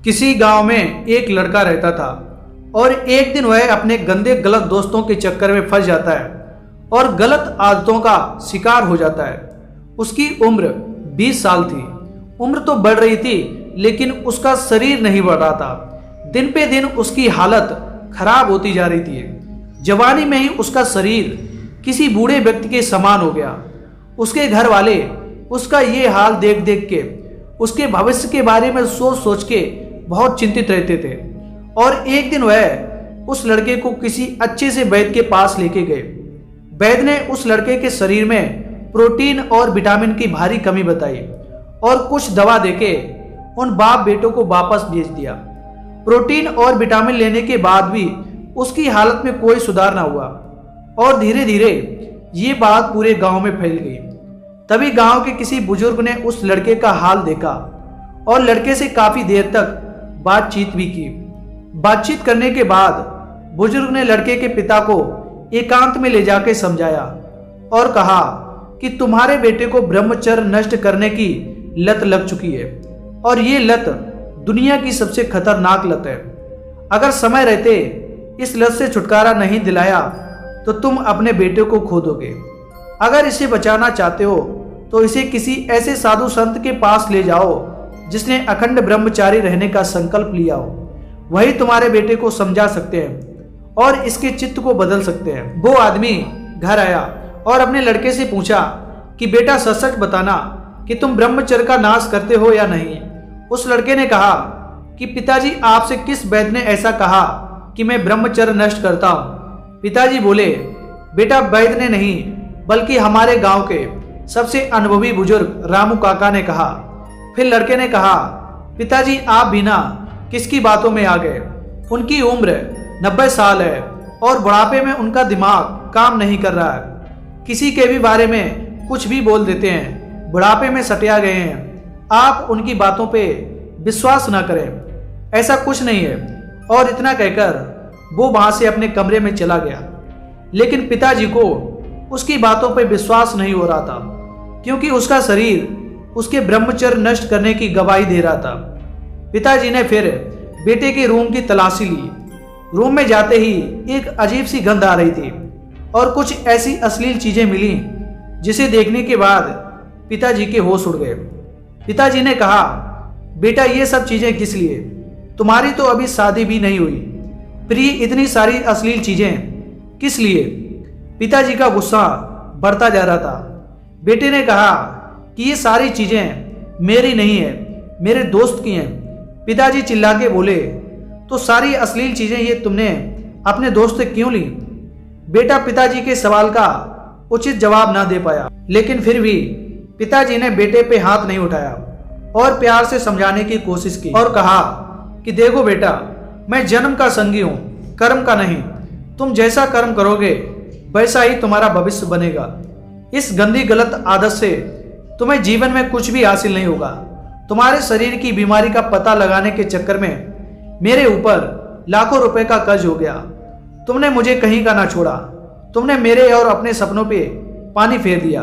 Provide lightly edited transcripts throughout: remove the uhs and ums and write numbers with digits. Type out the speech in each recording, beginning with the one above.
किसी गांव में एक लड़का रहता था और एक दिन वह अपने गंदे गलत दोस्तों के चक्कर में फंस जाता है और गलत आदतों का शिकार हो जाता है। उसकी उम्र 20 साल थी। उम्र तो बढ़ रही थी लेकिन उसका शरीर नहीं बढ़ रहा था। दिन पे दिन उसकी हालत खराब होती जा रही थी। जवानी में ही उसका शरीर किसी बूढ़े व्यक्ति के समान हो गया। उसके घर वाले उसका ये हाल देख देख के उसके भविष्य के बारे में सोच सोच के बहुत चिंतित रहते थे। और एक दिन वह उस लड़के को किसी अच्छे से वैद्य के पास लेके गए। वैद्य ने उस लड़के के शरीर में प्रोटीन और विटामिन की भारी कमी बताई और कुछ दवा देके उन बाप बेटों को वापस भेज दिया। प्रोटीन और विटामिन लेने के बाद भी उसकी हालत में कोई सुधार ना हुआ और धीरे धीरे ये बात पूरे गांव में फैल गई। तभी गांव के किसी बुजुर्ग ने उस लड़के का हाल देखा और लड़के से काफी देर तक बातचीत भी की। बातचीत करने के बाद बुजुर्ग ने लड़के के पिता को एकांत में ले जाकर समझाया और कहा कि तुम्हारे बेटे को ब्रह्मचर्य नष्ट करने की लत लग चुकी है और ये लत दुनिया की सबसे खतरनाक लत है। अगर समय रहते इस लत से छुटकारा नहीं दिलाया तो तुम अपने बेटे को खो दोगे। अगर इसे बचाना चाहते हो तो इसे किसी ऐसे साधु संत के पास ले जाओ जिसने अखंड ब्रह्मचारी रहने का संकल्प लिया हो। वही तुम्हारे बेटे को समझा सकते हैं और इसके चित्त को बदल सकते हैं। वो आदमी घर आया और अपने लड़के से पूछा कि बेटा सच सच बताना कि तुम ब्रह्मचर्य का नाश करते हो या नहीं। उस लड़के ने कहा कि पिताजी आपसे किस वैद्य ने ऐसा कहा कि मैं ब्रह्मचर्य नष्ट करता हूँ। पिताजी बोले बेटा वैद्य ने नहीं बल्कि हमारे गांव के सबसे अनुभवी बुजुर्ग रामू काका ने कहा। फिर लड़के ने कहा पिताजी आप भी ना किसकी बातों में आ गए। उनकी उम्र 90 साल है और बुढ़ापे में उनका दिमाग काम नहीं कर रहा है। किसी के भी बारे में कुछ भी बोल देते हैं। बुढ़ापे में सटिया गए हैं। आप उनकी बातों पे विश्वास ना करें, ऐसा कुछ नहीं है। और इतना कहकर वो वहां से अपने कमरे में चला गया। लेकिन पिताजी को उसकी बातों पर विश्वास नहीं हो रहा था क्योंकि उसका शरीर उसके ब्रह्मचर्य नष्ट करने की गवाही दे रहा था। पिताजी ने फिर बेटे के रूम की तलाशी ली। रूम में जाते ही एक अजीब सी गंध आ रही थी और कुछ ऐसी अश्लील चीजें मिली जिसे देखने के बाद पिताजी के होश उड़ गए। पिताजी ने कहा बेटा ये सब चीजें किस लिए? तुम्हारी तो अभी शादी भी नहीं हुई, फिर ये इतनी सारी अश्लील चीजें किस लिए? पिताजी का गुस्सा बढ़ता जा रहा था। बेटे ने कहा कि ये सारी चीजें मेरी नहीं है, मेरे दोस्त की हैं। पिताजी चिल्ला के बोले तो सारी अश्लील चीजें ये तुमने अपने दोस्त से क्यों ली? बेटा पिताजी के सवाल का उचित जवाब ना दे पाया, लेकिन फिर भी पिताजी ने बेटे पे हाथ नहीं उठाया और प्यार से समझाने की कोशिश की और कहा कि देखो बेटा मैं जन्म का संगी हूं, कर्म का नहीं। तुम जैसा कर्म करोगे वैसा ही तुम्हारा भविष्य बनेगा। इस गंदी गलत आदत से तुम्हें जीवन में कुछ भी हासिल नहीं होगा। तुम्हारे शरीर की बीमारी का पता लगाने के चक्कर में मेरे ऊपर लाखों रुपए का कर्ज हो गया। तुमने मुझे कहीं का ना छोड़ा। तुमने मेरे और अपने सपनों पे पानी फेर दिया।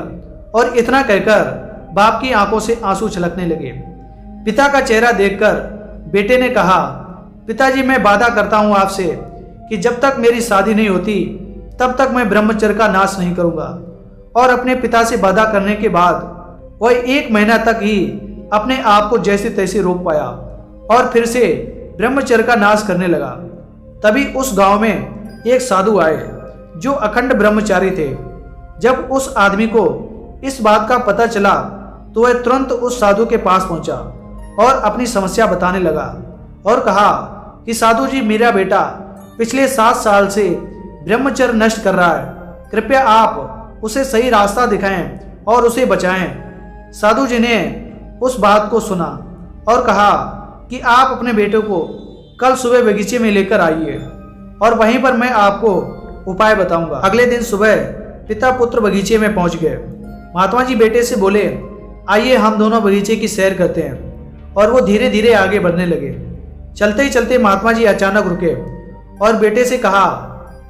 और इतना कहकर बाप की आंखों से आंसू छलकने लगे। पिता का चेहरा देखकर बेटे ने कहा पिताजी मैं वादा करता हूं आपसे कि जब तक मेरी शादी नहीं होती तब तक मैं ब्रह्मचर्य का नाश नहीं करूंगा। और अपने पिता से वादा करने के बाद वह 1 महीना तक ही अपने आप को जैसे तैसे रोक पाया और फिर से ब्रह्मचर्य का नाश करने लगा। तभी उस गांव में एक साधु आए जो अखंड ब्रह्मचारी थे। जब उस आदमी को इस बात का पता चला तो वह तुरंत उस साधु के पास पहुंचा और अपनी समस्या बताने लगा और कहा कि साधु जी मेरा बेटा पिछले 7 साल से ब्रह्मचर्य नष्ट कर रहा है। कृपया आप उसे सही रास्ता दिखाएं और उसे बचाएं। साधु जी ने उस बात को सुना और कहा कि आप अपने बेटे को कल सुबह बगीचे में लेकर आइए और वहीं पर मैं आपको उपाय बताऊंगा। अगले दिन सुबह पिता पुत्र बगीचे में पहुंच गए। महात्मा जी बेटे से बोले आइए हम दोनों बगीचे की सैर करते हैं। और वो धीरे धीरे आगे बढ़ने लगे। चलते ही चलते महात्मा जी अचानक रुके और बेटे से कहा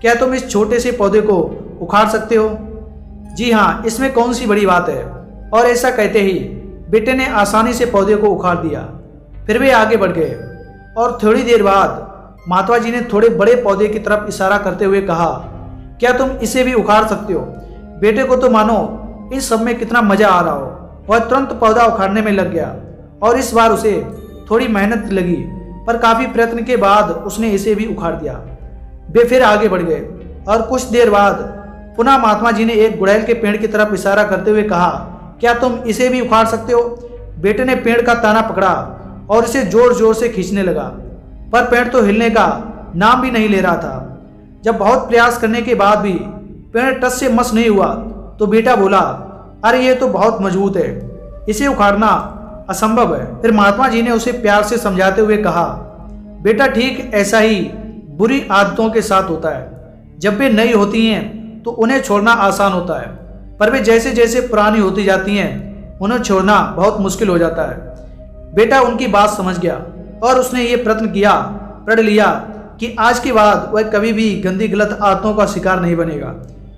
क्या तुम इस छोटे से पौधे को उखाड़ सकते हो? जी हाँ, इसमें कौन सी बड़ी बात है। और ऐसा कहते ही बेटे ने आसानी से पौधे को उखाड़ दिया। फिर वे आगे बढ़ गए। और थोड़ी देर बाद महात्मा जी ने थोड़े बड़े पौधे की तरफ इशारा करते हुए कहा, क्या तुम इसे भी उखाड़ सकते हो? बेटे को तो मानो इस सब में कितना मजा आ रहा हो। वह तुरंत पौधा उखाड़ने में लग गया और इस बार उसे थोड़ी मेहनत लगी, पर काफी प्रयत्न के बाद उसने इसे भी उखाड़ दिया। वे फिर आगे बढ़ गए और कुछ देर बाद पुनः महात्मा जी ने एक गुड़ैल के पेड़ की तरफ इशारा करते हुए कहा, क्या तुम इसे भी उखाड़ सकते हो? बेटे ने पेड़ का ताना पकड़ा और इसे जोर जोर से खींचने लगा, पर पेड़ तो हिलने का नाम भी नहीं ले रहा था। जब बहुत प्रयास करने के बाद भी पेड़ टस से मस नहीं हुआ तो बेटा बोला, अरे ये तो बहुत मजबूत है, इसे उखाड़ना असंभव है। फिर महात्मा जी ने उसे प्यार से समझाते हुए कहा, बेटा ठीक ऐसा ही बुरी आदतों के साथ होता है। जब वे नई होती हैं तो उन्हें छोड़ना आसान होता है, पर वे जैसे जैसे पुरानी होती जाती हैं उन्हें छोड़ना बहुत मुश्किल हो जाता है। बेटा उनकी बात समझ गया और उसने ये प्रण लिया कि आज के बाद वह कभी भी गंदी गलत आदतों का शिकार नहीं बनेगा,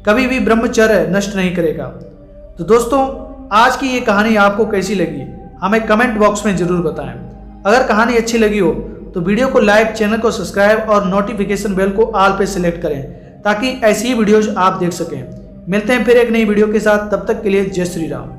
कभी भी ब्रह्मचर्य नष्ट नहीं करेगा। तो दोस्तों, आज की ये कहानी आपको कैसी लगी हमें कमेंट बॉक्स में जरूर बताएं। अगर कहानी अच्छी लगी हो तो वीडियो को लाइक, चैनल को सब्सक्राइब और नोटिफिकेशन बेल को ऑल पे सिलेक्ट करें ताकि ऐसी ही वीडियोज आप देख सकें। मिलते हैं फिर एक नई वीडियो के साथ, तब तक के लिए जय श्री राम।